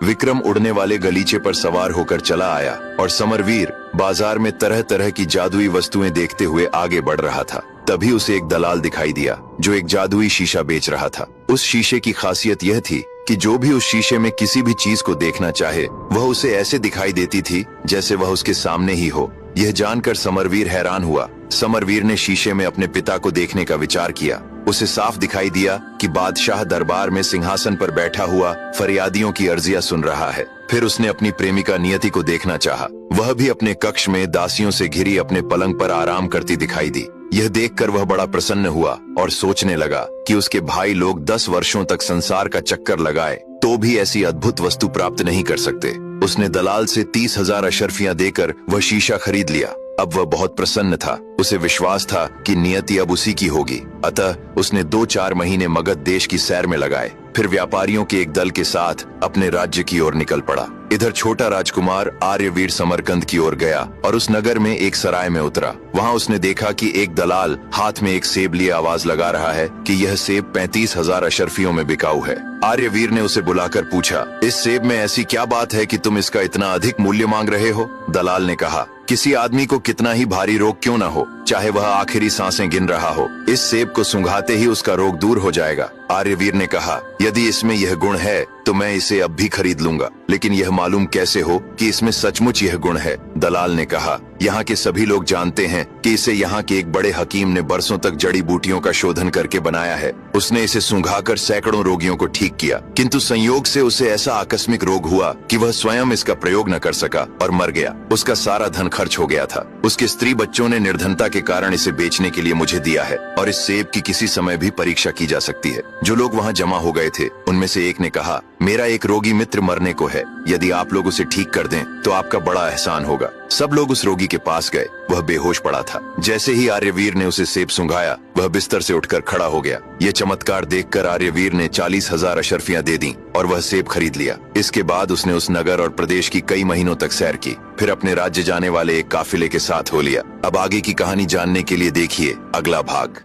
विक्रम उड़ने वाले गलीचे पर सवार होकर चला आया और समरवीर बाजार में तरह तरह की जादुई वस्तुएं देखते हुए आगे बढ़ रहा था। तभी उसे एक दलाल दिखाई दिया जो एक जादुई शीशा बेच रहा था। उस शीशे की खासियत यह थी कि जो भी उस शीशे में किसी भी चीज को देखना चाहे वह उसे ऐसे दिखाई देती थी जैसे वह उसके सामने ही हो। यह जानकर समरवीर हैरान हुआ। समरवीर ने शीशे में अपने पिता को देखने का विचार किया। उसे साफ दिखाई दिया कि बादशाह दरबार में सिंहासन पर बैठा हुआ फरियादियों की अर्जियां सुन रहा है। फिर उसने अपनी प्रेमिका नियति को देखना चाहा। वह भी अपने कक्ष में दासियों से घिरी अपने पलंग पर आराम करती दिखाई दी। यह देखकर वह बड़ा प्रसन्न हुआ और सोचने लगा कि उसके भाई लोग 10 वर्षों तक संसार का चक्कर लगाए तो भी ऐसी अद्भुत वस्तु प्राप्त नहीं कर सकते। उसने दलाल से 30,000 अशर्फियां देकर वह शीशा खरीद लिया। अब वह बहुत प्रसन्न था। उसे विश्वास था कि नियति अब उसी की होगी। अतः उसने 2-4 महीने मगध देश की सैर में लगाए। फिर व्यापारियों के एक दल के साथ अपने राज्य की ओर निकल पड़ा। इधर छोटा राजकुमार आर्यवीर समरकंद की ओर गया और उस नगर में एक सराय में उतरा। वहां उसने देखा कि एक दलाल हाथ में एक सेब लिए आवाज लगा रहा है कि यह सेब 35,000 अशर्फियों में बिकाऊ है। आर्यवीर ने उसे बुलाकर पूछा, इस सेब में ऐसी क्या बात है कि तुम इसका इतना अधिक मूल्य मांग रहे हो? दलाल ने कहा, किसी आदमी को कितना ही भारी रोग क्यों न हो, चाहे वह आखिरी सांसें गिन रहा हो, इस सेब को सूंघाते ही उसका रोग दूर हो जाएगा। आर्यवीर ने कहा, यदि इसमें यह गुण है तो मैं इसे अब भी खरीद लूंगा, लेकिन यह मालूम कैसे हो कि इसमें सचमुच यह गुण है? दलाल ने कहा, यहाँ के सभी लोग जानते हैं कि इसे यहाँ के एक बड़े हकीम ने बरसों तक जड़ी बूटियों का शोधन करके बनाया है। उसने इसे सूंघाकर सैकड़ों रोगियों को ठीक किया, किंतु संयोग से उसे ऐसा आकस्मिक रोग हुआ कि वह स्वयं इसका प्रयोग न कर सका और मर गया। उसका सारा धन खर्च हो गया था। उसके स्त्री बच्चों ने निर्धनता के कारण इसे बेचने के लिए मुझे दिया है और इस सेब की किसी समय भी परीक्षा की जा सकती है। जो लोग वहाँ जमा हो गए थे उनमें से एक ने कहा, मेरा एक रोगी मित्र मरने को है, यदि आप लोग उसे ठीक कर दें तो आपका बड़ा एहसान होगा। सब लोग उस रोगी के पास गए। वह बेहोश पड़ा था। जैसे ही आर्यवीर ने उसे सेब सूंघाया वह बिस्तर से उठकर खड़ा हो गया। यह चमत्कार देखकर आर्यवीर ने 40,000 अशर्फियां दे दी और वह सेब खरीद लिया। इसके बाद उसने उस नगर और प्रदेश की कई महीनों तक सैर की। फिर अपने राज्य जाने वाले एक काफिले के साथ हो लिया। अब आगे की कहानी जानने के लिए देखिए अगला भाग।